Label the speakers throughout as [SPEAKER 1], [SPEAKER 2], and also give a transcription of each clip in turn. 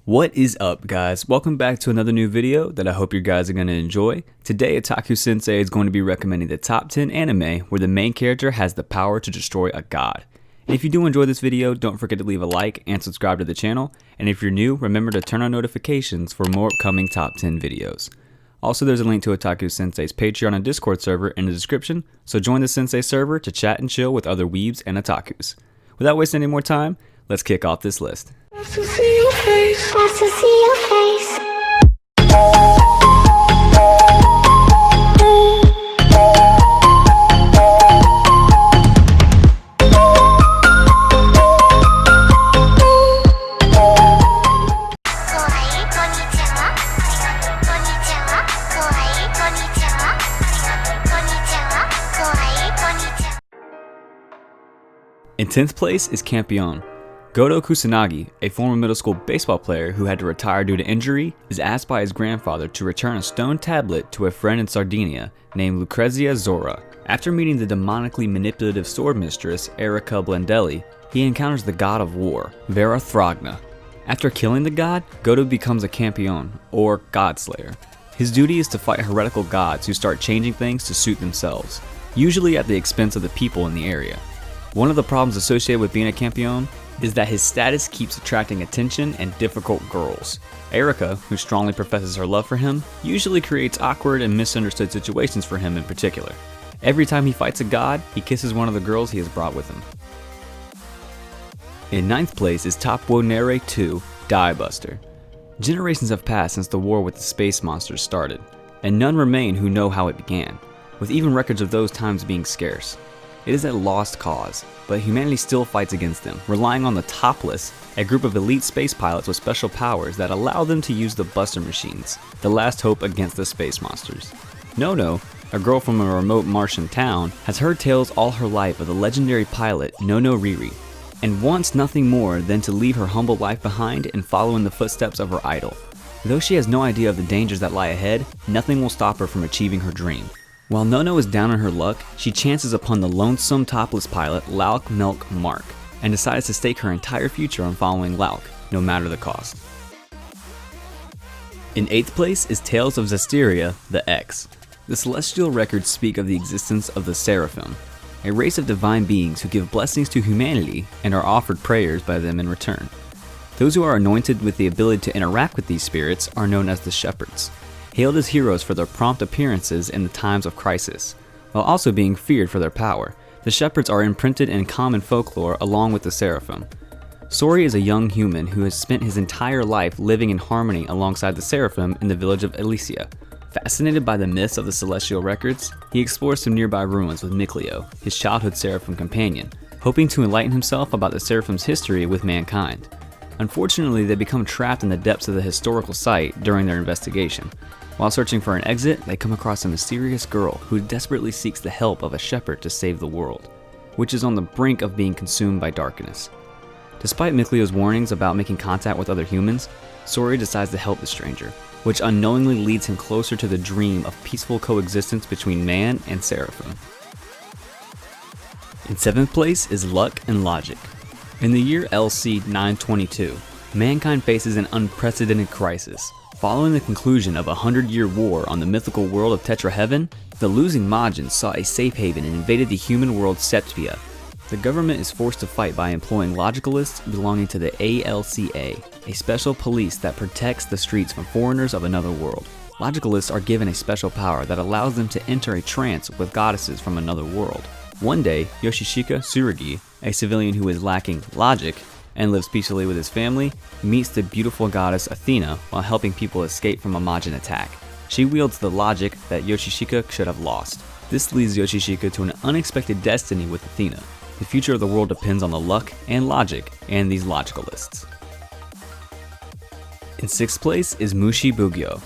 [SPEAKER 1] What is up, guys? Welcome back to another new video that I hope you guys are going to enjoy. Today, Otaku Sensei is going to be recommending the top 10 anime where the main character has the power to destroy a god. And if you do enjoy this video, don't forget to leave a like and subscribe to the channel. And if you're new, remember to turn on notifications for more upcoming top 10 videos. Also, there's a link to Otaku Sensei's Patreon and Discord server in the description, so join the Sensei server to chat and chill with other weebs and otakus. Without wasting any more time, let's kick off this list.
[SPEAKER 2] Wants to see your face. Wants to see your face.
[SPEAKER 1] In 10th place is Campione. Goto Kusanagi, a former middle school baseball player who had to retire due to injury, is asked by his grandfather to return a stone tablet to a friend in Sardinia named Lucrezia Zora. After meeting the demonically manipulative sword mistress Erika Blendelli, he encounters the god of war, Vera Thragna. After killing the god, Goto becomes a Campione, or god slayer. His duty is to fight heretical gods who start changing things to suit themselves, usually at the expense of the people in the area. One of the problems associated with being a Campione is that his status keeps attracting attention and difficult girls. Erika, who strongly professes her love for him, usually creates awkward and misunderstood situations for him in particular. Every time he fights a god, he kisses one of the girls he has brought with him. In 9th place is Top Wo Nere 2, Die Buster. Generations have passed since the war with the space monsters started, and none remain who know how it began, with even records of those times being scarce. It is a lost cause, but humanity still fights against them, relying on the Topless, a group of elite space pilots with special powers that allow them to use the Buster machines, the last hope against the space monsters. Nono, a girl from a remote Martian town, has heard tales all her life of the legendary pilot Nono Riri, and wants nothing more than to leave her humble life behind and follow in the footsteps of her idol. Though she has no idea of the dangers that lie ahead, nothing will stop her from achieving her dream. While Nono is down on her luck, she chances upon the lonesome topless pilot Lauk Milk Mark, and decides to stake her entire future on following Lauk, no matter the cost. In 8th place is Tales of Zestiria, the X. The celestial records speak of the existence of the Seraphim, a race of divine beings who give blessings to humanity and are offered prayers by them in return. Those who are anointed with the ability to interact with these spirits are known as the Shepherds, hailed as heroes for their prompt appearances in the times of crisis. While also being feared for their power, the Shepherds are imprinted in common folklore along with the Seraphim. Sori is a young human who has spent his entire life living in harmony alongside the Seraphim in the village of Elysia. Fascinated by the myths of the celestial records, he explores some nearby ruins with 𝐒ᴇʟᴏ, his childhood Seraphim companion, hoping to enlighten himself about the Seraphim's history with mankind. Unfortunately, they become trapped in the depths of the historical site during their investigation. While searching for an exit, they come across a mysterious girl who desperately seeks the help of a shepherd to save the world, which is on the brink of being consumed by darkness. Despite 𝐒ᴇʟᴏ's warnings about making contact with other humans, Sori decides to help the stranger, which unknowingly leads him closer to the dream of peaceful coexistence between man and Seraphim. In 7th place is Luck and Logic. In the year LC 922, mankind faces an unprecedented crisis. Following the conclusion of a 100-year war on the mythical world of Tetraheaven, the losing Majin saw a safe haven and invaded the human world Septia. The government is forced to fight by employing logicalists belonging to the ALCA, a special police that protects the streets from foreigners of another world. Logicalists are given a special power that allows them to enter a trance with goddesses from another world. One day, Yoshishika Tsurugi, a civilian who is lacking logic and lives peacefully with his family, meets the beautiful goddess Athena while helping people escape from a Majin attack. She wields the logic that Yoshishika should have lost. This leads Yoshishika to an unexpected destiny with Athena. The future of the world depends on the luck and logic and these logicalists. In 6th place is Mushi Boogie Oh.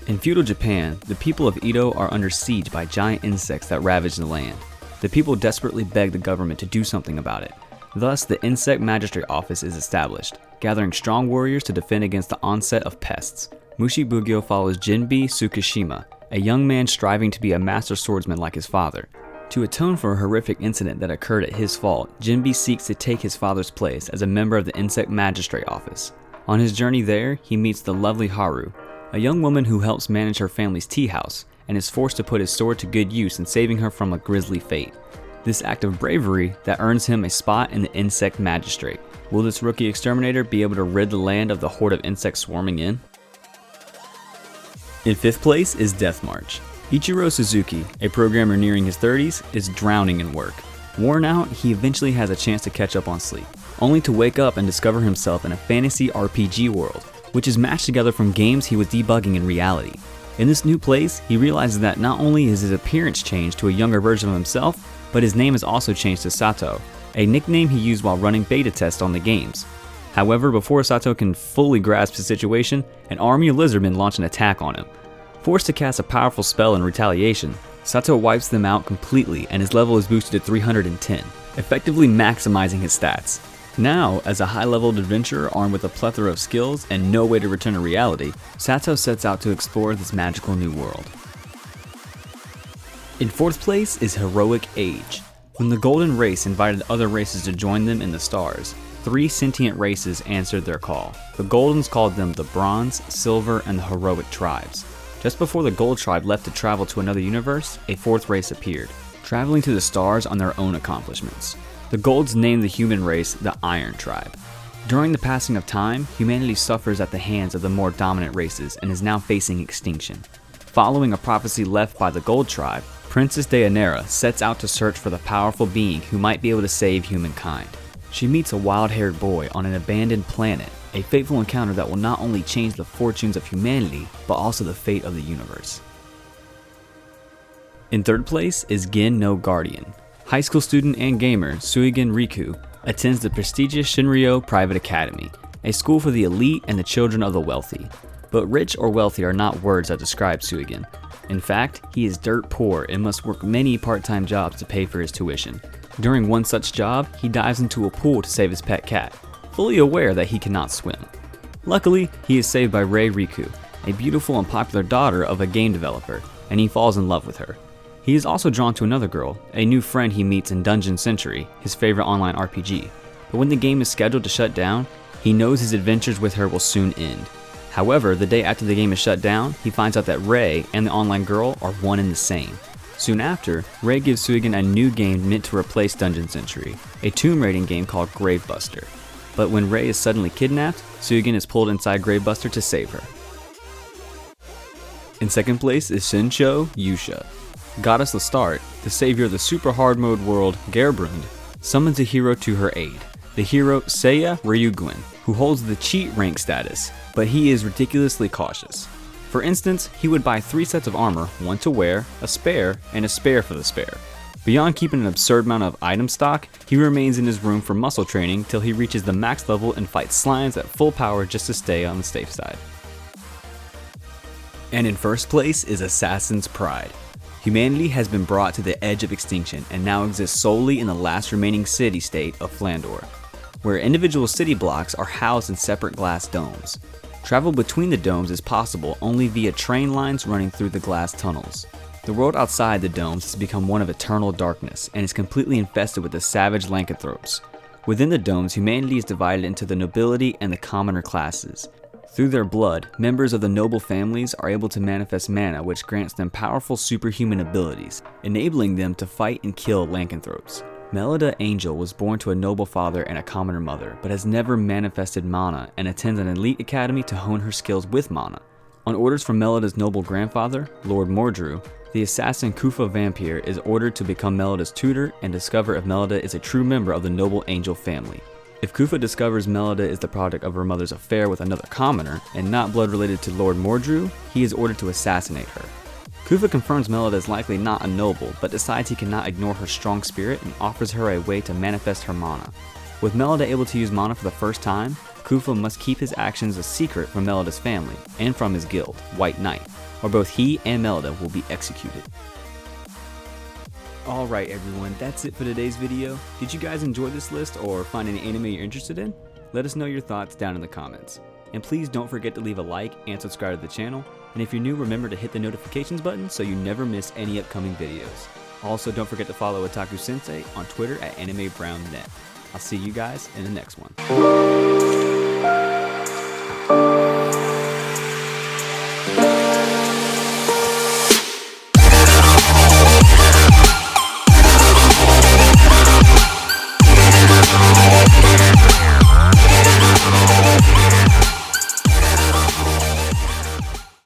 [SPEAKER 1] In feudal Japan, the people of Edo are under siege by giant insects that ravage the land. The people desperately beg the government to do something about it. Thus, the Insect Magistrate Office is established, gathering strong warriors to defend against the onset of pests. Mushi Boogie Oh follows Jinbi Tsukishima, a young man striving to be a master swordsman like his father. To atone for a horrific incident that occurred at his fault, Jinbi seeks to take his father's place as a member of the Insect Magistrate Office. On his journey there, he meets the lovely Haru, a young woman who helps manage her family's tea house and is forced to put his sword to good use in saving her from a grisly fate. This act of bravery that earns him a spot in the Insect Magistrate. Will this rookie exterminator be able to rid the land of the horde of insects swarming in? In 5th place is Death March. Ichiro Suzuki, a programmer nearing his 30s, is drowning in work. Worn out, he eventually has a chance to catch up on sleep, only to wake up and discover himself in a fantasy RPG world, which is matched together from games he was debugging in reality. In this new place, he realizes that not only is his appearance changed to a younger version of himself, but his name is also changed to Sato, a nickname he used while running beta tests on the games. However, before Sato can fully grasp the situation, an army of lizardmen launch an attack on him. Forced to cast a powerful spell in retaliation, Sato wipes them out completely and his level is boosted to 310, effectively maximizing his stats. Now, as a high-leveled adventurer armed with a plethora of skills and no way to return to reality, Sato sets out to explore this magical new world. In 4th place is Heroic Age. When the Golden Race invited other races to join them in the stars, 3 sentient races answered their call. The Goldens called them the Bronze, Silver, and the Heroic Tribes. Just before the Gold Tribe left to travel to another universe, a 4th race appeared, traveling to the stars on their own accomplishments. The Golds named the human race the Iron Tribe. During the passing of time, humanity suffers at the hands of the more dominant races and is now facing extinction. Following a prophecy left by the Gold Tribe, Princess Deianira sets out to search for the powerful being who might be able to save humankind. She meets a wild-haired boy on an abandoned planet, a fateful encounter that will not only change the fortunes of humanity, but also the fate of the universe. In 3rd place is Ginn no Guardian. High school student and gamer Suigen Riku attends the prestigious Shinryo Private Academy, a school for the elite and the children of the wealthy. But rich or wealthy are not words that describe Suigen. In fact, he is dirt poor and must work many part-time jobs to pay for his tuition. During one such job, he dives into a pool to save his pet cat, fully aware that he cannot swim. Luckily, he is saved by Rei Riku, a beautiful and popular daughter of a game developer, and he falls in love with her. He is also drawn to another girl, a new friend he meets in Dungeon Century, his favorite online RPG. But when the game is scheduled to shut down, he knows his adventures with her will soon end. However, the day after the game is shut down, he finds out that Rei and the online girl are one and the same. Soon after, Rei gives Suigen a new game meant to replace Dungeon Century, a tomb raiding game called Gravebuster. But when Rei is suddenly kidnapped, Suigen is pulled inside Gravebuster to save her. In 2nd place is Shincho Yusha. Goddess Lestat, the savior of the super hard mode world Gerbrund, summons a hero to her aid, the hero Seiya Ryuguin, who holds the cheat rank status, but he is ridiculously cautious. For instance, he would buy 3 sets of armor, one to wear, a spare, and a spare for the spare. Beyond keeping an absurd amount of item stock, he remains in his room for muscle training till he reaches the max level and fights slimes at full power just to stay on the safe side. And in 1st place is Assassin's Pride. Humanity has been brought to the edge of extinction and now exists solely in the last remaining city-state of Flandor, where individual city blocks are housed in separate glass domes. Travel between the domes is possible only via train lines running through the glass tunnels. The world outside the domes has become one of eternal darkness and is completely infested with the savage lycanthropes. Within the domes, humanity is divided into the nobility and the commoner classes. Through their blood, members of the noble families are able to manifest mana, which grants them powerful superhuman abilities, enabling them to fight and kill lycanthropes. Melida Angel was born to a noble father and a commoner mother, but has never manifested mana and attends an elite academy to hone her skills with mana. On orders from Melida's noble grandfather, Lord Mordru, the assassin Kufa Vampire is ordered to become Melida's tutor and discover if Melida is a true member of the noble angel family. If Kufa discovers Melida is the product of her mother's affair with another commoner and not blood related to Lord Mordru, he is ordered to assassinate her. Kufa confirms Melida is likely not a noble, but decides he cannot ignore her strong spirit and offers her a way to manifest her mana. With Melida able to use mana for the first time, Kufa must keep his actions a secret from Melida's family and from his guild, White Knight, or both he and Melida will be executed. Alright everyone, that's it for today's video. Did you guys enjoy this list or find any anime you're interested in? Let us know your thoughts down in the comments. And please don't forget to leave a like and subscribe to the channel. And if you're new, remember to hit the notifications button so you never miss any upcoming videos. Also, don't forget to follow Otaku Sensei on Twitter at AnimeBrownNet. I'll see you guys in the next one.